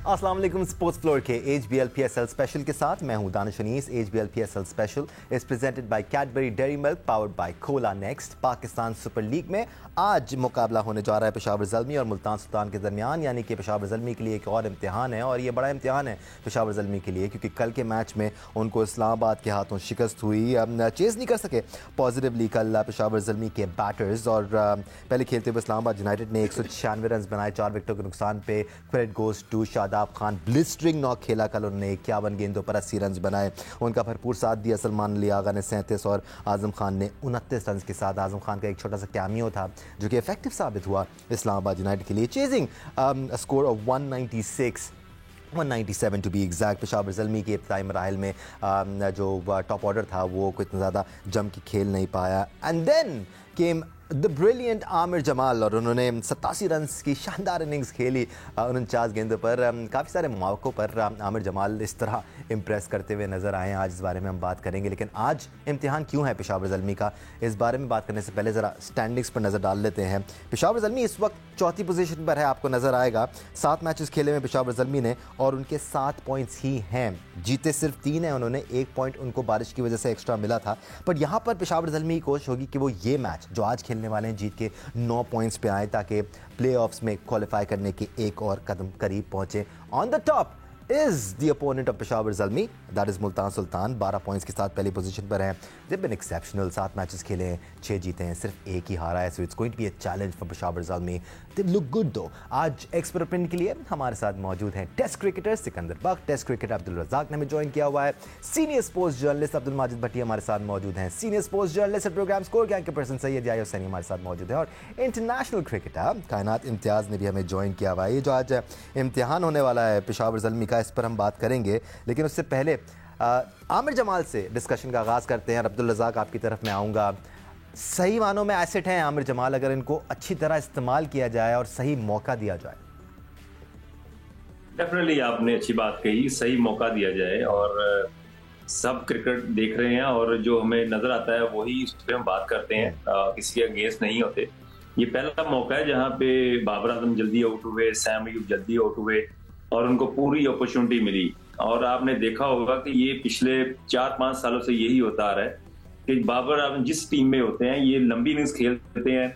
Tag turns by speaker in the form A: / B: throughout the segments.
A: अस्सलाम वालेकुम। Sports floor के HBL PSL स्पेशल के साथ मैं हूं Danish Anees. HBL PSL special is presented by Cadbury Dairy Milk powered by Cola Next. Pakistan Super League में आज मुकाबला होने जा रहा है पेशावर ज़ल्मी और मुल्तान सुल्तान के दरमियान, यानी कि पेशावर ज़ल्मी के लिए एक और इम्तिहान है और ये बड़ा इम्तिहान है पेशावर ज़ल्मी के लिए, क्योंकि कल के मैच में उनको इस्लामाबाद के हाथों शिकस्त हुई। चेज़ नहीं कर सके पॉजिटिवली कल पेशावर ज़ल्मी के बैटर्स और पहले खेलते हुए इस्लामाबाद यूनाइटेड ने 196 रन बनाए 4 विकेटों के नुकसान पे। Credit goes to Shadab Khan, blistering knock खेला कल उन्होंने, 51 गेंदों पर 80 रन बनाए। उनका भरपूर साथ दिया सलमान अली आगा ने 37 और आजम खान ने 29 रन के साथ। आजम खान का एक छोटा सा कैमियो था जो कि इफेक्टिव साबित हुआ इस्लामाबाद यूनाइटेड के लिए। Chasing score of 197 to be exact. Peshawar Zalmi के इब्तिदाई मराहिल में जो टॉप ऑर्डर था वो कोई इतना ज़्यादा जम के खेल नहीं पाया। And then came the brilliant Aamir Jamal और उन्होंने 87 रन की शानदार इनिंग्स खेली 49 गेंदों पर। काफ़ी सारे मौक़ों पर आमिर जमाल इस तरह इम्प्रेस करते हुए नज़र आए हैं। आज इस बारे में हम बात करेंगे, लेकिन आज इम्तिहान क्यों है पेशावर ज़ल्मी का, इस बारे में बात करने से पहले ज़रा स्टैंडिंग्स पर नज़र डाल लेते हैं। पेशावर ज़ल्मी इस वक्त चौथी पोजीशन पर है, आपको नज़र आएगा। 7 मैचेस खेले में पेशावर ज़ल्मी ने और उनके 7 पॉइंट्स ही हैं। जीते सिर्फ 3 हैं उन्होंने, 1 पॉइंट उनको बारिश की वजह से एक्स्ट्रा मिला था। पर यहाँ पर पेशावर ज़ल्मी की कोशिश होगी कि वो ये मैच जो आज खेलने वाले हैं जीत के 9 पॉइंट्स पे आए ताकि प्लेऑफ्स में क्वालिफाई करने के एक और कदम करीब पहुंचे। On the top is the opponent of Peshawar Zalmi, that is Multan Sultan. 12 points के साथ पहली पोजीशन पर हैं। दे बिन एक्सेप्शनल, 7 मैचेस खेले हैं, 6 जीते हैं, सिर्फ 1 ही हारा है। So it's going to be a challenge for Peshawar Zalmi. They look good though. आज एक्सपेरिमेंट के लिए हमारे साथ मौजूद हैं test cricketer Sikandar Bakht, test cricketer Abdul Razzaq ने हमें ज्वाइन किया हुआ है, senior sports journalist Abdul Majid Bhatti हमारे साथ मौजूद हैं, senior sports journalist program score के पर्सन सैयद याहिया हुसैनी हमारे साथ मौजूद है, और इंटरनेशनल क्रिकेटर कायनात इम्तियाज़ ने भी हमें ज्वाइन किया हुआ है। ये जो आज इम्तिहान होने वाला है पेशावर ज़ल्मी का, इस पर हम बात करेंगे, लेकिन उससे पहले आमिर जमाल से डिस्कशन का आगाज़ करते हैं। अब्दुल रज़ाक आपकी तरफ मैं आऊँगा। सही मानों में एसेट हैं आमिर जमाल, अगर इनको अच्छी तरह इस्तेमाल किया जाए और सही मौका दिया जाए।
B: डेफिनेटली आपने अच्छी बात कही, सही मौका दिया जाए और सब क्रिकेट देख रहे हैं और जो हमें नजर आता है वही इस पर हम बात करते हैं, किसी के अगेंस्ट नहीं होते। ये पहला मौका है जहाँ पे बाबर आजम जल्दी आउट हुए, सैम अयूब जल्दी आउट हुए और उनको पूरी अपॉर्चुनिटी मिली। और आपने देखा होगा कि ये पिछले 4-5 सालों से यही होता आ रहा है कि बाबर आजम जिस टीम में होते हैं ये लंबी इनिंग्स खेलते हैं,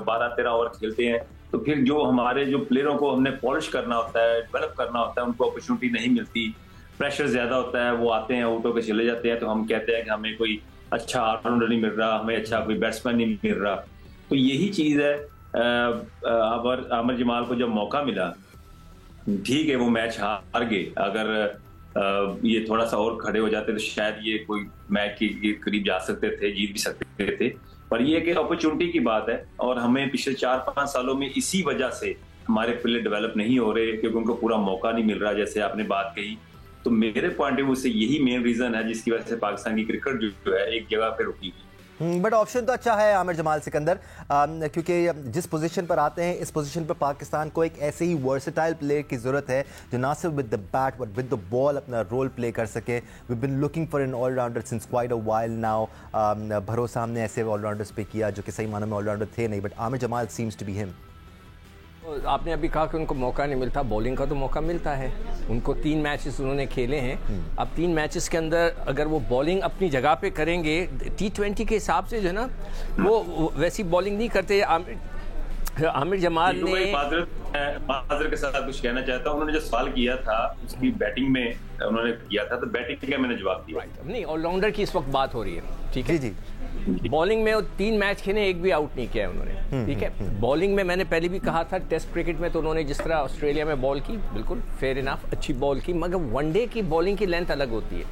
B: 12-13 ओवर खेलते हैं, तो फिर जो हमारे जो प्लेयरों को हमने पॉलिश करना होता है, डेवलप करना होता है, उनको अपॉर्चुनिटी नहीं मिलती, प्रेशर ज्यादा होता है, वो आते हैं आउट होकर चले जाते हैं। तो हम कहते हैं कि हमें कोई अच्छा ऑलराउंडर नहीं मिल रहा, हमें अच्छा कोई बैट्समैन नहीं मिल रहा। तो यही चीज है। आमिर जमाल को जब मौका मिला, ठीक है वो मैच हार गए, अगर ये थोड़ा सा और खड़े हो जाते तो शायद ये कोई मैच के करीब जा सकते थे, जीत भी सकते थे। पर ये कि अपॉर्चुनिटी की बात है और हमें पिछले 4-5 सालों में इसी वजह से हमारे प्लेयर डेवलप नहीं हो रहे क्योंकि उनको पूरा मौका नहीं मिल रहा, जैसे आपने बात कही। तो मेरे पॉइंट ऑफ व्यू से यही मेन रीजन है जिसकी वजह से पाकिस्तान की क्रिकेट जो है एक जगह पे रुकी हुई।
A: बट ऑप्शन तो अच्छा है आमिर जमाल सिकंदर, क्योंकि जिस पोजीशन पर आते हैं इस पोजीशन पर पाकिस्तान को एक ऐसे ही वर्सेटाइल प्लेयर की ज़रूरत है जो ना सिर्फ with the bat but with the ball अपना रोल प्ले कर सके। We been looking for an all rounder since quite a while now. भरोसा हमने ऐसे ऑलराउंडर्स पे किया जो कि सही मानों में ऑलराउंडर थे नहीं, but Aamir Jamal seems to be him.
C: आपने अभी कहा कि उनको मौका नहीं मिलता, बॉलिंग का तो मौका मिलता है उनको। 3 मैचेस उन्होंने खेले हैं। अब 3 मैचेस के अंदर अगर वो बॉलिंग अपनी जगह पे करेंगे, T20 के हिसाब से जो है ना वो वैसी बॉलिंग नहीं करते। आमिर जमाल ने
B: माजर के साथ कुछ कहना चाहता हूं, उन्होंने जो सवाल किया था उसकी बैटिंग में उन्होंने किया था, तो बैटिंग का मैंने जवाब दिया।
C: नहीं, ऑलराउंडर की इस वक्त बात हो रही है, ठीक है
A: जी।
C: बॉलिंग में 3 मैच खेले, एक भी आउट नहीं किया उन्होंने, ठीक है। बॉलिंग में मैंने पहले भी कहा था, टेस्ट क्रिकेट में तो उन्होंने जिस तरह ऑस्ट्रेलिया में बॉल की, बिल्कुल फेयर इनफ अच्छी बॉल की, मगर वनडे की बॉलिंग की लेंथ अलग होती है,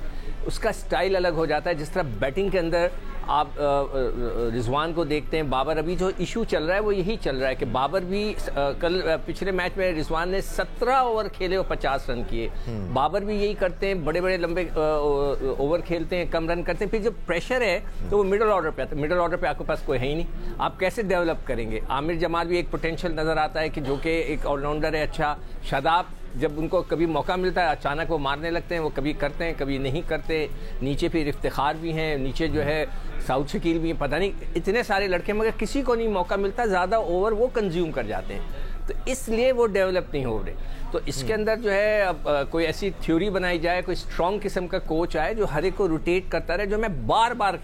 C: उसका स्टाइल अलग हो जाता है। जिस तरह बैटिंग के अंदर आप रिजवान को देखते हैं, बाबर, अभी जो इशू चल रहा है वो यही चल रहा है कि बाबर भी कल पिछले मैच में रिजवान ने 17 ओवर खेले और 50 रन किए। बाबर भी यही करते हैं, बड़े बड़े लंबे ओवर खेलते हैं, कम रन करते हैं, फिर जब प्रेशर है तो वो मिडल ऑर्डर पे आता है। मिडल ऑर्डर पे आपके पास कोई है ही नहीं, आप कैसे डेवलप करेंगे। आमिर जमाल भी एक पोटेंशियल नजर आता है कि जो कि एक ऑलराउंडर है अच्छा। शादाब जब उनको कभी मौका मिलता है अचानक वो मारने लगते हैं, वो कभी करते हैं कभी नहीं करते। नीचे फिर इफ्तिखार भी हैं, नीचे जो है साउथ शकील भी हैं, पता नहीं इतने सारे लड़के, मगर किसी को नहीं मौका मिलता, ज़्यादा ओवर वो कंज्यूम कर जाते हैं। तो इसलिए वो डेवलप नहीं हो रहे। तो इसके अंदर जो है अब कोई ऐसी थ्योरी बनाई जाए, कोई स्ट्रॉन्ग किस्म का कोच आए जो हर एक को रोटेट करता रहे। जो मैं बार बार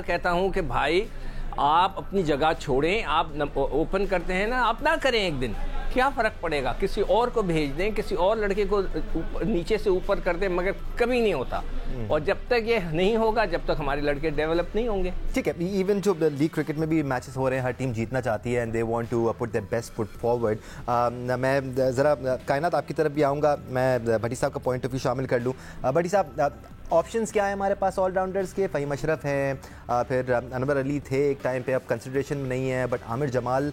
C: कहता हूँ कि भाई आप अपनी जगह छोड़ें, आप ओपन करते हैं ना, आप ना करें एक दिन, क्या फर्क पड़ेगा, किसी और को भेज दें, किसी और लड़के को नीचे से ऊपर कर दें, मगर कभी नहीं होता। और जब तक ये नहीं होगा, जब तक हमारे लड़के डेवलप नहीं होंगे।
A: ठीक है, इवन जो लीग क्रिकेट में भी मैचेस हो रहे हैं, हर टीम जीतना चाहती है and they want to put their best foot forward. मैं ज़रा कायनात आपकी तरफ भी आऊँगा, मैं भट्टी साहब का पॉइंट ऑफ व्यू शामिल कर लूँ। भट्टी साहब, ऑप्शंस क्या है हमारे पास ऑलराउंडर्स के? फ़हीम अशरफ हैं, फिर अनवर अली थे एक टाइम पे, अब कंसिडरेशन में नहीं है, बट आमिर जमाल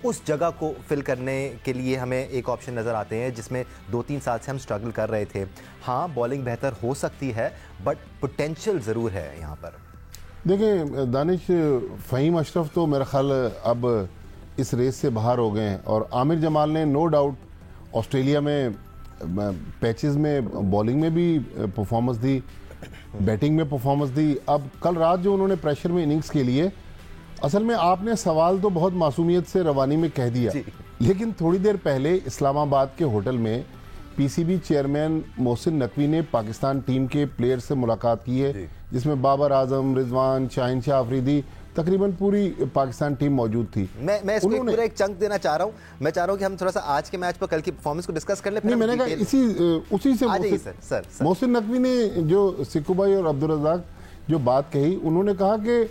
A: उस जगह को फिल करने के लिए हमें एक ऑप्शन नज़र आते हैं जिसमें 2-3 साल से हम स्ट्रगल कर रहे थे। हाँ, बॉलिंग बेहतर हो सकती है, बट पोटेंशियल ज़रूर है यहाँ पर।
D: देखिए दानिश, फ़हीम अशरफ तो मेरा ख्याल अब इस रेस से बाहर हो गए हैं, और आमिर जमाल ने नो डाउट ऑस्ट्रेलिया में पैचेस में बॉलिंग में भी परफॉर्मेंस दी, बैटिंग में परफॉर्मेंस दी। अब कल रात जो उन्होंने प्रेशर में इनिंग्स के लिए, असल में आपने सवाल तो बहुत मासूमियत से रवानी में कह दिया, लेकिन थोड़ी देर पहले इस्लामाबाद के होटल में पीसीबी चेयरमैन मोहसिन नकवी ने पाकिस्तान टीम के प्लेयर से मुलाकात की है, जिसमें बाबर आजम, रिजवान, शाहिनशाह अफरीदी, तकरीबन पूरी पाकिस्तान टीम मौजूद थी।
A: मैं इसको पूरा एक चंक देना चाह रहा हूँ। मैं चाह रहा हूँ कि हम थोड़ा सा आज के मैच पर कल की परफॉर्मेंस को डिस्कस कर ले।
D: नहीं, मैंने कहा उसी से मोहसिन नकवी ने जो सिक्कू भाई और अब्दुल रज़ाक जो बात कही, उन्होंने कहा कि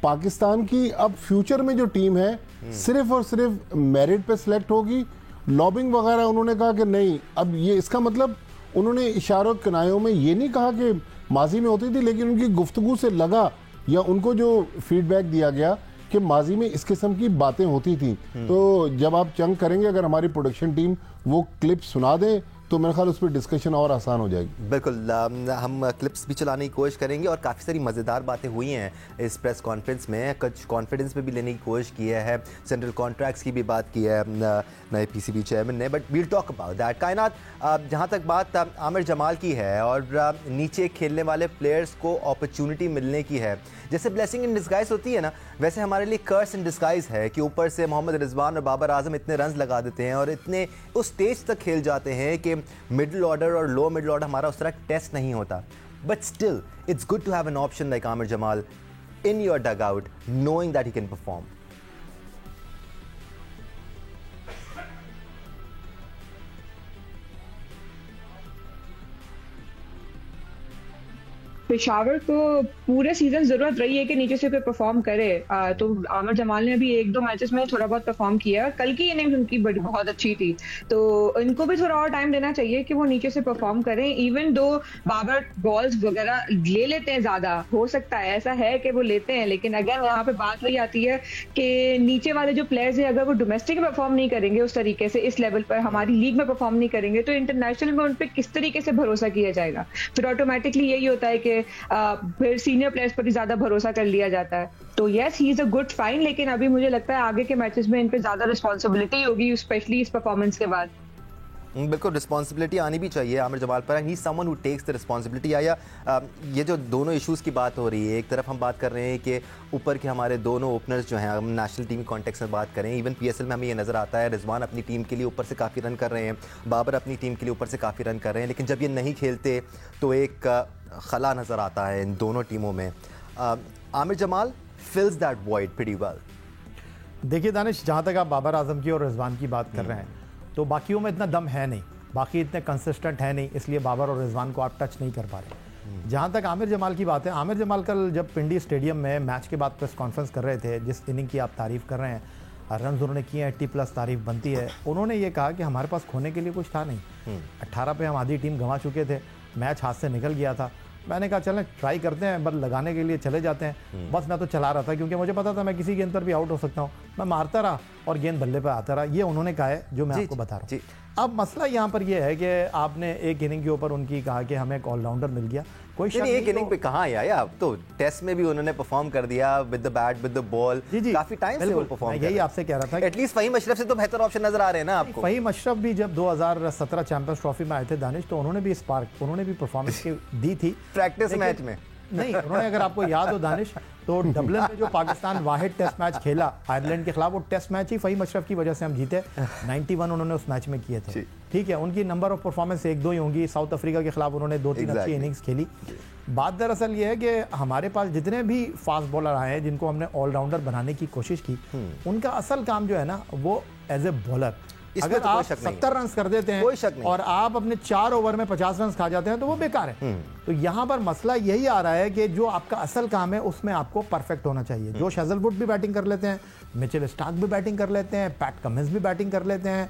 D: पाकिस्तान की अब फ्यूचर में जो टीम है सिर्फ और सिर्फ मेरिट पे सिलेक्ट होगी, लॉबिंग वगैरह उन्होंने कहा कि नहीं। अब ये इसका मतलब उन्होंने इशारों किनायों में ये नहीं कहा कि माजी में होती थी, लेकिन उनकी गुफ्तगू से लगा या उनको जो फीडबैक दिया गया कि माजी में इस किस्म की बातें होती थी। तो जब आप चंग करेंगे, अगर हमारी प्रोडक्शन टीम वो क्लिप सुना दे तो मेरे ख्याल उस पर डिस्कशन और आसान हो जाएगी।
A: बिल्कुल, हम क्लिप्स भी चलाने की कोशिश करेंगे और काफ़ी सारी मज़ेदार बातें हुई हैं इस प्रेस कॉन्फ्रेंस में। कुछ कॉन्फिडेंस पे भी लेने की कोशिश की है, सेंट्रल कॉन्ट्रैक्ट्स की भी बात की है नए पीसीबी चेयरमैन ने, but we'll talk about that. Kainat, जहाँ तक बात आमिर जमाल की है और नीचे खेलने वाले प्लेयर्स को अपॉर्चुनिटी मिलने की है, जैसे ब्लेसिंग इन डिस्गाइज होती है ना, वैसे हमारे लिए कर्स इन डिस्गाइज है कि ऊपर से मोहम्मद रिजवान और बाबर आजम इतने रन लगा देते हैं और इतने उस स्टेज तक खेल जाते हैं कि मिडिल ऑर्डर और लो मिडिल ऑर्डर हमारा उस तरह टेस्ट नहीं होता। But still it's good to have an option like Aamir Jamal in your dugout, knowing that he can perform.
E: Peshawar को पूरे सीजन जरूरत रही है कि नीचे से कोई परफॉर्म करे, तो आमिर जमाल ने भी 1-2 मैचेस में थोड़ा बहुत परफॉर्म किया। कल की इनिंग्स उनकी बहुत अच्छी थी, तो इनको भी थोड़ा और टाइम देना चाहिए कि वो नीचे से परफॉर्म करें। इवन दो बाबर बॉल्स वगैरह ले लेते हैं, ज्यादा हो सकता है ऐसा है कि वो लेते हैं, लेकिन अगर यहाँ पे बात वही आती है कि नीचे वाले जो प्लेयर्स है अगर वो डोमेस्टिक में परफॉर्म नहीं करेंगे उस तरीके से, इस लेवल पर हमारी लीग में परफॉर्म नहीं करेंगे, तो इंटरनेशनल में उन पर किस तरीके से भरोसा किया जाएगा। फिर ऑटोमेटिकली यही होता है कि फिर सीनियर प्लेयर्स पर ही ज्यादा भरोसा कर लिया जाता है। तो yes, he is a good fine, लेकिन अभी मुझे लगता है आगे के मैचेस में इन पे ज्यादा रिस्पॉन्सिबिलिटी होगी, स्पेशली इस परफॉर्मेंस के बाद।
A: बिल्कुल, रिस्पॉन्सिबिलिटी आनी भी चाहिए आमिर जमाल पर, and he someone who takes the responsibility. आया ये जो दोनों इश्यूज़ की बात हो रही है, एक तरफ हम बात कर रहे हैं कि ऊपर के हमारे दोनों ओपनर्स जो हैं, हम नेशनल टीम कॉन्टेक्स्ट में बात करें, इवन पीएसएल में हमें ये नज़र आता है रिजवान अपनी टीम के लिए ऊपर से काफ़ी रन कर रहे हैं, बाबर अपनी टीम के लिए ऊपर से काफ़ी रन कर रहे हैं, लेकिन जब ये नहीं खेलते तो एक खला नज़र आता है इन दोनों टीमों में। Aamir Jamal fills that void pretty well.
F: देखिए दानिश, जहाँ तक आप बाबर आजम की और रिजवान की बात कर रहे हैं, तो बाकियों में इतना दम है नहीं, बाकी इतने कंसिस्टेंट है नहीं, इसलिए बाबर और रिजवान को आप टच नहीं कर पा रहे। जहाँ तक आमिर जमाल की बात है, आमिर जमाल कल जब पिंडी स्टेडियम में मैच के बाद प्रेस कॉन्फ्रेंस कर रहे थे, जिस इनिंग की आप तारीफ़ कर रहे हैं, रन उन्होंने किए 80+ तारीफ बनती है, उन्होंने ये कहा कि हमारे पास खोने के लिए कुछ था नहीं। 18 पे हम आधी टीम गंवा चुके थे, मैच हाथ से निकल गया था। मैंने कहा चलें ट्राई करते हैं, बस लगाने के लिए चले जाते हैं। बस मैं तो चला रहा था क्योंकि मुझे पता था मैं किसी गेंद पर भी आउट हो सकता हूँ, मैं मारता रहा और गेंद बल्ले पे आता रहा। ये उन्होंने कहा है जो मैं आपको बता रहा हूँ। अब मसला यहाँ पर यह है कि आपने एक इनिंग के ऊपर उनकी कहा कि हमें एक ऑलराउंडर मिल गया, कोई
A: एक इनिंग पे कहाँ आया, अब तो टेस्ट में भी उन्होंने परफॉर्म कर दिया with the bat with the ball, काफी टाइम से वो परफॉर्म।
F: यही आपसे कह रहा था
A: एटलीस्ट फ़हीम अशरफ से तो बेहतर ऑप्शन नजर आ रहे हैं ना आपको।
F: फ़हीम अशरफ भी जब 2017 चैंपियंस ट्रॉफी में आए थे दानिश, तो उन्होंने भी स्पार्क, उन्होंने भी परफॉर्मेंस दी थी
A: प्रैक्टिस मैच में।
F: नहीं, उन्होंने अगर आपको याद हो दानिश, तो डबलिन में जो पाकिस्तान वाहिद टेस्ट मैच खेला आयरलैंड के खिलाफ, वो टेस्ट मैच ही फ़हीम अशरफ की वजह से हम जीते। 91 उन्होंने उस मैच में किए थे, ठीक है। उनकी नंबर ऑफ परफॉर्मेंस 1-2 ही होंगी। साउथ अफ्रीका के खिलाफ उन्होंने 2-3 अच्छी इनिंग्स खेली। बात दरअसल ये है कि हमारे पास जितने भी फास्ट बॉलर आए हैं जिनको हमने ऑलराउंडर बनाने की कोशिश की, उनका असल काम जो है ना वो एज ए बॉलर, अगर
A: तो
F: आप 70 रन कर देते हैं और आप अपने 4 ओवर में 50 रन खा जाते हैं तो वो बेकार है। तो यहां पर मसला यही आ रहा है कि जो आपका असल काम है उसमें आपको परफेक्ट होना चाहिए। जोश हेजलवुड भी बैटिंग कर लेते हैं, मिचेल स्टार्क भी बैटिंग कर लेते हैं, पैट कमिंस भी बैटिंग कर लेते हैं,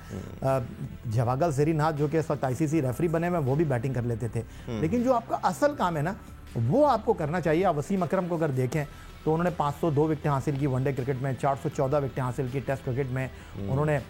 F: जवागल सिरीनाथ जो कि इस वक्त ICC रेफरी बने हुए वो भी बैटिंग कर लेते थे। लेकिन जो आपका असल काम है ना वो आपको करना चाहिए। आप वसीम अकरम को अगर देखें तो उन्होंने 502 विकेटें हासिल की वनडे क्रिकेट में, 414 विकेटें हासिल की टेस्ट क्रिकेट में। उन्होंने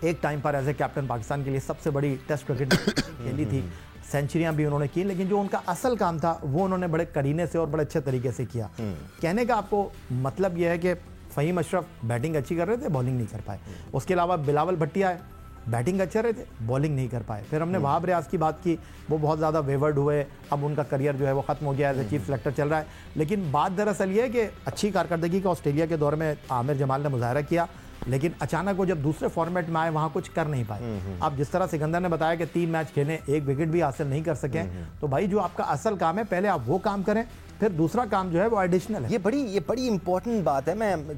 F: एक टाइम पर एज ए कैप्टन पाकिस्तान के लिए सबसे बड़ी टेस्ट क्रिकेट खेली थी, सेंचुरियां भी उन्होंने की। लेकिन जो उनका असल काम था वो उन्होंने बड़े करीने से और बड़े अच्छे तरीके से किया। कहने का आपको मतलब यह है कि फ़हीम अशरफ बैटिंग अच्छी कर रहे थे, बॉलिंग नहीं कर पाए। उसके अलावा बिलावल भट्टिया बैटिंग अच्छे रहे थे, बॉलिंग नहीं कर पाए। फिर हमने वहाब रियाज की बात की, वो बहुत ज़्यादा वेवर्ड हुए, अब उनका करियर जो है वो ख़त्म हो गया, एज ए चीफ सेलेक्टर चल रहा है। लेकिन बात दरअसल ये है कि अच्छी कारकर्दगी का ऑस्ट्रेलिया के दौर में आमिर जमाल ने मुजाहरा किया, लेकिन अचानक वो जब दूसरे फॉर्मेट में आए वहां कुछ कर नहीं पाए। अब जिस तरह सिकंदर ने बताया कि 3 मैच खेले, 1 विकेट भी हासिल नहीं कर सके, तो भाई जो आपका असल काम है पहले आप वो काम करें, फिर दूसरा काम जो है वो एडिशनल है।
A: ये बड़ी इंपॉर्टेंट बात है। मैं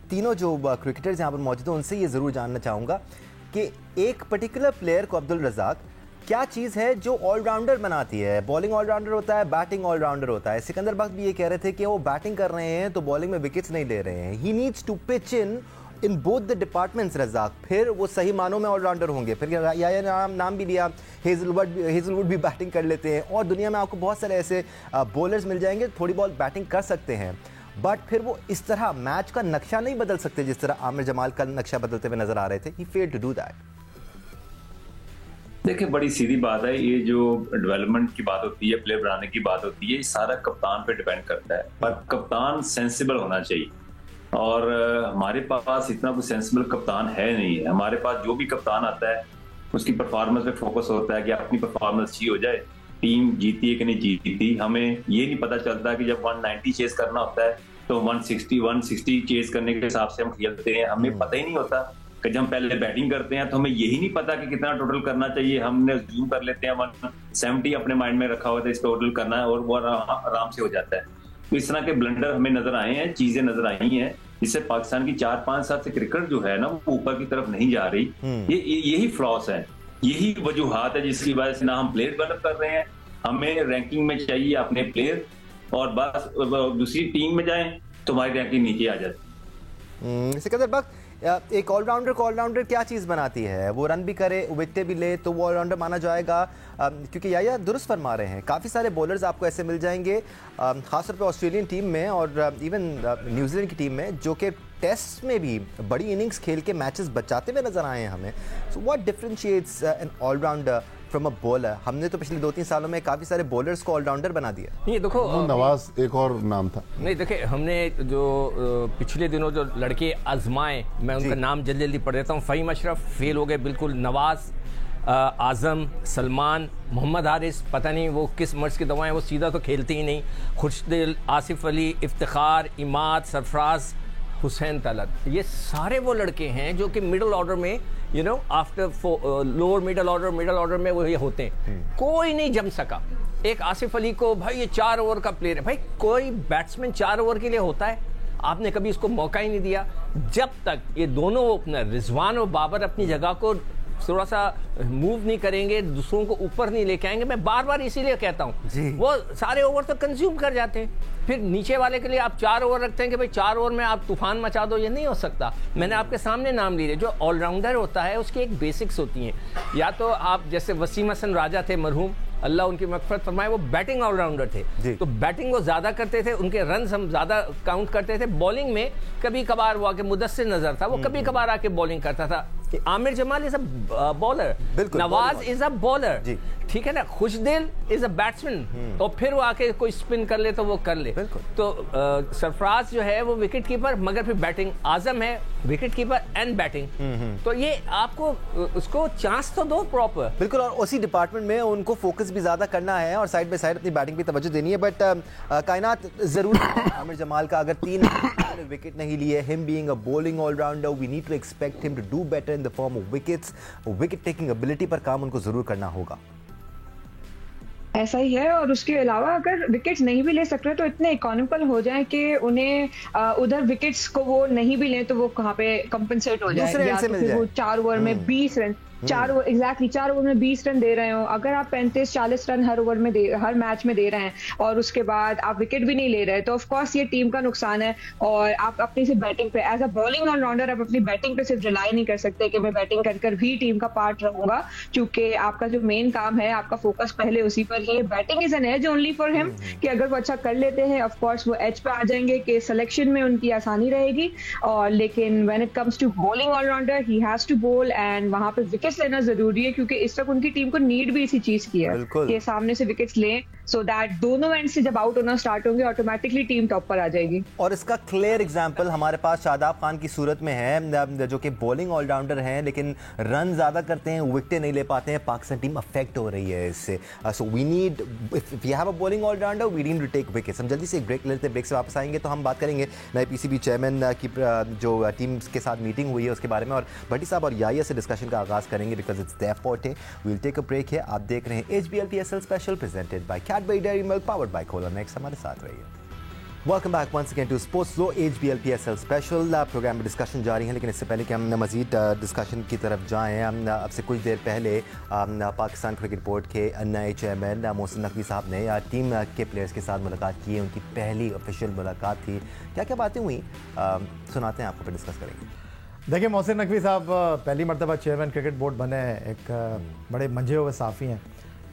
A: तीनों जो क्रिकेटर्स यहाँ पर मौजूद हैं उनसे ये ज़रूर जानना चाहूँगा कि एक पर्टिकुलर प्लेयर को, अब्दुल रज़ाक, क्या चीज़ है जो ऑलराउंडर बनाती है? बॉलिंग ऑलराउंडर होता है, बैटिंग ऑलराउंडर होता है। सिकंदर बख्त भी ये कह रहे थे कि वो बैटिंग कर रहे हैं तो बॉलिंग में विकेट्स नहीं ले रहे हैं। He needs to pitch in both the departments Razzaq, फिर वो सही मानों में ऑलराउंडर होंगे। फिर या नाम भी लिया, हेजलवुड भी बैटिंग कर लेते हैं, और दुनिया में आपको बहुत सारे ऐसे बॉलर्स मिल जाएंगे थोड़ी बहुत बैटिंग कर सकते हैं, बट फिर वो इस तरह मैच का नक्शा नहीं बदल सकते जिस तरह आमिर जमाल का नक्शा बदलते हुए नजर आ रहे थे। He failed to do that.
B: देखिए, बड़ी सीधी बात है, ये जो डेवलपमेंट की बात होती है, प्लेयर बनाने की बात होती है, ये सारा कप्तान पे डिपेंड करता है। पर कप्तान सेंसिबल होना चाहिए, और हमारे पास इतना कोई सेंसिबल कप्तान है नहीं है। हमारे पास जो भी कप्तान आता है उसकी परफॉर्मेंस पे फोकस होता है कि अपनी परफॉर्मेंस अच्छी हो जाए, टीम जीती है कि नहीं जीती। हमें ये नहीं पता चलता कि जब 190 चेस करना होता है तो 160 चेस करने के हिसाब से हम खेलते हैं। हमें पता ही नहीं होता कि जब हम पहले बैटिंग करते हैं तो हमें यही नहीं पता कि कितना टोटल करना चाहिए। हमने जूम कर लेते हैं, 170 अपने माइंड में रखा हुआ था, इस टोटल करना है, और वो आराम से हो जाता है। तो इस तरह के ब्लंडर हमें नजर आए हैं, चीजें नजर आई हैं, जिससे पाकिस्तान की 4-5 साल से क्रिकेट जो है ना वो ऊपर की तरफ नहीं जा रही। यही फ्लॉस है, यही वजूहात है जिसकी वजह से ना हम प्लेयर डेवलप कर रहे हैं। हमें रैंकिंग में चाहिए अपने प्लेयर, और बस दूसरी टीम में जाएं तो हमारी रैंकिंग नीचे आ जाती।
A: सिकंदर बख्त, एक ऑलराउंडर को ऑलराउंडर क्या चीज़ बनाती है? वो रन भी करे, विकेटें भी ले, तो वो ऑलराउंडर माना जाएगा। क्योंकि या दुरुस्त फरमा रहे हैं, काफ़ी सारे बॉलर्स आपको ऐसे मिल जाएंगे खासतौर पे ऑस्ट्रेलियन टीम में और इवन न्यूजीलैंड की टीम में, जो कि टेस्ट में भी बड़ी इनिंग्स खेल के मैचेस बचाते हुए नजर आए हैं हमें। So what differentiates an all rounder from a bowler? हमने तो पिछले 2-3 सालों में काफी सारे बॉलर्स को ऑलराउंडर बना दिया।
C: ये देखो,
D: नवाज एक और नाम था।
C: नहीं देखिए, हमने जो पिछले दिनों जो लड़के आजमाए, मैं उनका नाम जल्दी जल्दी पढ़ देता हूँ। फ़हीम अशरफ फेल हो गए बिल्कुल, नवाज, आजम, सलमान, मोहम्मद हारिस, पता नहीं वो किस मर्ज की दवाएं, वो सीधा तो खेलते ही नहीं, खुर्शीद, आसिफ अली, इफ्तिखार, इमाद, सरफराज, हुसैन तलत, ये सारे वो लड़के हैं जो कि मिडिल ऑर्डर में, you know, after lower middle order में वो ये होते हैं। कोई नहीं जम सका। एक आसिफ अली को, भाई ये 4 ओवर का प्लेयर है, भाई कोई बैट्समैन 4 ओवर के लिए होता है? आपने कभी इसको मौका ही नहीं दिया। जब तक ये दोनों ओपनर रिजवान और बाबर अपनी जगह को थोड़ा सा मूव नहीं करेंगे, दूसरों को ऊपर नहीं लेके आएंगे, मैं बार बार इसीलिए कहता हूं, वो सारे ओवर तो कंज्यूम कर जाते हैं। फिर नीचे वाले के लिए आप 4 ओवर रखते हैं कि भाई 4 ओवर में आप तूफान मचा दो, ये नहीं हो सकता। मैंने आपके सामने नाम लिए, जो ऑलराउंडर होता है उसकी एक बेसिक्स होती हैं। या तो आप जैसे वसीम हसन राजा थे मरहूम, अल्लाह उनकी मग़फ़िरत फरमाए, वो बैटिंग ऑलराउंडर थे, तो बैटिंग वो ज़्यादा करते थे, उनके रन हम ज़्यादा काउंट करते थे। बॉलिंग में कभी कभार वो आके मुदस्सिर नज़र था, वो कभी कभार आके बॉलिंग करता था। Aamir Jamal is a bowler, Nawaz is a bowler, ठीक है ना, खुशदिल इज अ बैट्समैन, तो फिर वो आके कोई स्पिन कर ले तो वो कर ले। तो सरफराज जो है वो विकेट कीपर, मगर फिर बैटिंग, आजम है विकेट कीपर एंड बैटिंग, तो ये आपको उसको चांस तो दो प्रॉपर।
A: बिल्कुल, और उसी डिपार्टमेंट में उनको फोकस भी ज्यादा करना है और साइड बाय साइड अपनी बैटिंग पे तवज्जो देनी है। बट कायनात जरूर आमिर जमाल का अगर 3 विकेट नहीं लिए, him being a bowling all rounder, we need to expect him to do better in the form of wickets. Wicket taking ability पर काम उनको जरूर करना होगा।
E: ऐसा ही है, और उसके अलावा अगर विकेट्स नहीं भी ले सक रहे तो इतने इकोनॉमिकल हो जाए कि उन्हें उधर विकेट्स को वो नहीं भी लें तो वो कहाँ पे कंपनसेट हो जाए, या तो फिर वो 4 ओवर में 20 रन, 4 ओवर में 20 रन दे रहे हो। अगर आप 35-40 रन हर ओवर में हर मैच में दे रहे हैं और उसके बाद आप विकेट भी नहीं ले रहे, तो ऑफ कोर्स ये टीम का नुकसान है। और आप अपनी सिर्फ बैटिंग पे एज अ बॉलिंग ऑलराउंडर आप अपनी बैटिंग पे सिर्फ रिलाई नहीं कर सकते कि मैं बैटिंग कर भी टीम का पार्ट रहूंगा, क्योंकि आपका जो मेन काम है, आपका फोकस पहले उसी पर ही है। Batting is an edge only for him, कि अगर वो अच्छा कर लेते हैं ऑफ कोर्स वो एज पे आ जाएंगे कि सिलेक्शन में उनकी आसानी रहेगी। और लेकिन when it comes to bowling all rounder, he has to bowl, and वहां पे विकेट्स लेना जरूरी है, क्योंकि इस तक उनकी टीम को नीड भी इसी चीज की है कि सामने से विकेट्स लें, सो दैट दोनों एंड से जब आउट होना स्टार्ट होंगे ऑटोमेटिकली टीम टॉप पर आ जाएगी।
A: और इसका क्लियर एग्जांपल हमारे पास शादाब खान की सूरत में है, जो कि बॉलिंग ऑलराउंडर हैं लेकिन रन ज्यादा करते हैं, विकेटें नहीं ले पाते हैं। पाकिस्तान टीम अफेक्ट हो रही है इससे। So we need, if you have a bowling all rounder, we need to take wickets. हम जल्दी से एक ब्रेक लेते हैं, ब्रेक से वापस आएंगे तो हम बात करेंगे नए पीसीबी चेयरमैन की जो टीम के साथ मीटिंग हुई है उसके बारे में, और भट्टी साहब और याहिया से डिस्कशन का आगाज करेंगे, because it's their forte. We'll take a break है। आप देख रहे हैं HBL PSL special presented by Cadbury Dairy Milk, powered by Cola Next. हमारे साथ रहिए। Welcome back once again to sports floor HBL PSL special. Programme में discussion जारी है, लेकिन इससे पहले कि हम मजीद डिस्कशन की तरफ जाएं, हम अब से कुछ देर पहले पाकिस्तान क्रिकेट बोर्ड के नए चेयरमैन मोहसिन नकवी साहब ने टीम के प्लेयर्स के साथ मुलाकात की है। उनकी पहली ऑफिशियल मुलाकात थी। क्या क्या बातें हुई सुनाते हैं, आपको फिर डिस्कस करेंगे।
F: देखिए, मोहसिन नकवी साहब पहली मरतबा चेयरमैन क्रिकेट बोर्ड बने, एक बड़े मंझे हुए साफ़ी हैं,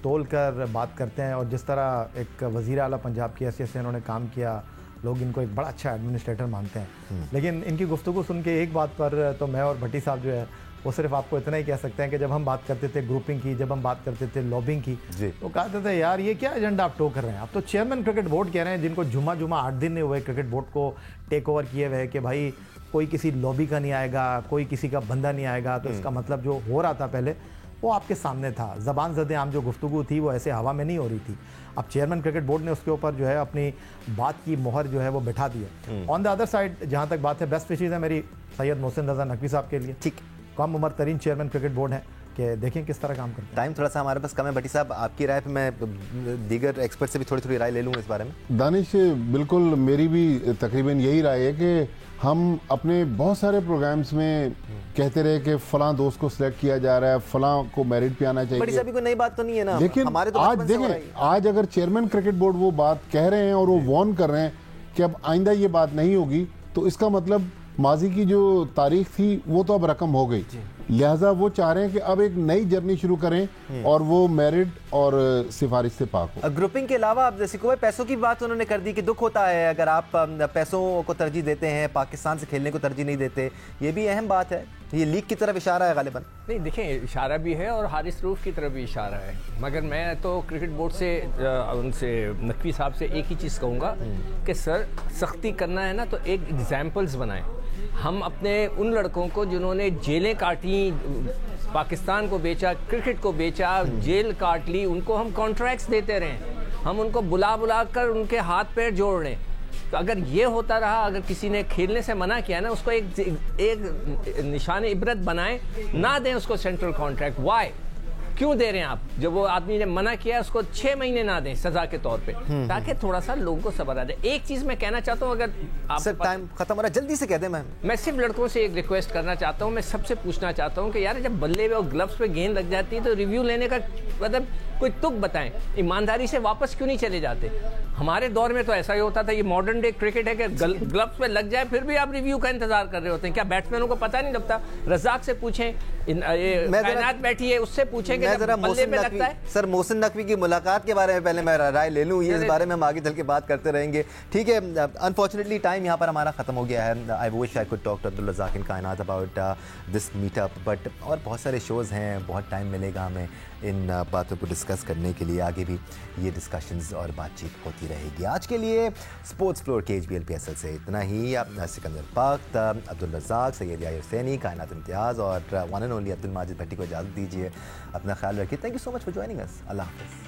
F: तोल कर बात करते हैं, और जिस तरह एक वज़ीर आला पंजाब की हैसियत से इन्होंने काम किया, लोग इनको एक बड़ा अच्छा एडमिनिस्ट्रेटर मानते हैं। लेकिन इनकी गुफ्तगू सुन के एक बात पर तो मैं और भट्टी साहब जो है वो सिर्फ आपको इतना ही कह सकते हैं कि जब हम बात करते थे ग्रुपिंग की, जब हम बात करते थे लॉबिंग की, तो कहते थे यार ये क्या एजेंडा आप टो कर रहे हैं, आप तो चेयरमैन क्रिकेट बोर्ड कह रहे हैं, जिनको जुम्मा 8 दिन नहीं हुए क्रिकेट बोर्ड को टेक ओवर किए हुए, कि भाई कोई किसी लॉबी का नहीं आएगा, कोई किसी का बंदा नहीं आएगा। तो इसका मतलब जो हो रहा था पहले वो आपके सामने था। ज़बान ज़दे आम जो गुफ्तगू थी वो ऐसे हवा में नहीं हो रही थी। अब चेयरमैन क्रिकेट बोर्ड ने उसके ऊपर जो है अपनी बात की मोहर जो है वो बैठा दी है। ऑन द अदर साइड जहाँ तक बात है, बेस्ट विशेज़ है मेरी सैयद मोहसिन रज़ा नकवी साहब के लिए। ठीक, कम उम्र तरीन चेयरमैन क्रिकेट बोर्ड है, कि देखें किस तरह काम करते हैं।
A: टाइम थोड़ा सा हमारे पास कम है, भट्टी साहब आपकी राय पे मैं दीगर एक्सपर्ट से भी थोड़ी राय ले लूँगा इस बारे में।
D: दानिश, बिल्कुल मेरी भी तकरीबन यही राय है कि हम अपने बहुत सारे प्रोग्राम्स में कहते रहे कि फलां दोस्त को सिलेक्ट किया जा रहा है, फलां को मेरिट पे आना चाहिए।
A: बड़ी साहब कोई नई बात तो नहीं है ना,
D: लेकिन
A: हमारे तो
D: आज देखें, आज अगर चेयरमैन क्रिकेट बोर्ड वो बात कह रहे हैं और वो वार्न कर रहे हैं कि अब आइंदा ये बात नहीं होगी, तो इसका मतलब माजी की जो तारीख थी वो तो अब रकम हो गई। लिहाजा वो चाह रहे हैं कि अब एक नई जर्नी शुरू करें और वो मेरिट और सिफारिश से पाक हो।
A: ग्रुपिंग के अलावा अब जैसे कोई पैसों की बात उन्होंने कर दी कि दुख होता है अगर आप पैसों को तरजीह देते हैं, पाकिस्तान से खेलने को तरजीह नहीं देते। ये भी अहम बात है, ये लीग की तरफ इशारा है गालिबन।
C: नहीं, देखें, इशारा भी है और हारिस रूफ की तरफ भी इशारा है, मगर मैं तो क्रिकेट बोर्ड से उनसे नकवी साहब से एक ही चीज़ कहूँगा कि सर, सख्ती करना है ना तो एक एग्जाम्पल्स बनाएं। हम अपने उन लड़कों को जिन्होंने जेलें काटी, पाकिस्तान को बेचा, क्रिकेट को बेचा, जेल काट ली, उनको हम कॉन्ट्रैक्ट्स देते रहें, हम उनको बुला कर उनके हाथ पैर जोड़ लें। तो अगर ये होता रहा, अगर किसी ने खेलने से मना किया ना, उसको एक निशान इबरत बनाएं, ना दें उसको सेंट्रल कॉन्ट्रैक्ट। वाई, क्यों दे रहे हैं आप? जब वो आदमी ने मना किया उसको 6 महीने ना दें सजा के तौर पे, ताकि थोड़ा सा लोगों को सब्र आ जाए। एक चीज मैं कहना चाहता हूँ, अगर आप
A: सर टाइम खत्म हो रहा है, जल्दी से कह दें। मैं
C: सिर्फ लड़कों से एक रिक्वेस्ट करना चाहता हूँ, मैं सबसे पूछना चाहता हूँ कि यार जब बल्ले में और ग्लव्स पे गेंद लग जाती है तो रिव्यू लेने का मतलब कोई तुक बताएं, ईमानदारी से वापस क्यों नहीं चले जाते? हमारे दौर में तो ऐसा ही होता था। ये मॉडर्न डे क्रिकेट है कि ग्लव्स पे लग जाए फिर भी आप रिव्यू का इंतजार कर रहे होते हैं। क्या बैट्समैनों को पता नहीं लगता? रज़ाक से पूछें, कायनात बैठी है उससे पूछें कि बल्ले पे लगता है।
A: सर, मोहसिन नकवी की मुलाकात के बारे में पहले मैं राय ले लूँ, ये इस बारे में हम आगे चल के बात करते रहेंगे। ठीक है, अनफॉर्चुनेटली टाइम यहाँ पर हमारा खत्म हो गया है। I wish I could talk to Abdul Razzaq in Kainat about this meetup, but और बहुत सारे शोज़ हैं, बहुत टाइम मिलेगा हमें। इन बातों को डिस्कस करने के लिए आगे भी ये डिस्कशंस और बातचीत होती रहेगी। आज के लिए स्पोर्ट्स फ्लोर के HBL PSL से इतना ही। सिकंदर पाक, अब्दुल रज़ाक, सैयद याहिर हुसैनी, कायनात इम्तियाज़ और one and only Abdul Majid Bhatti को इजाज़त दीजिए। अपना ख्याल रखिए। Thank you so much for joining us. अल्लाह हाफ़िज़।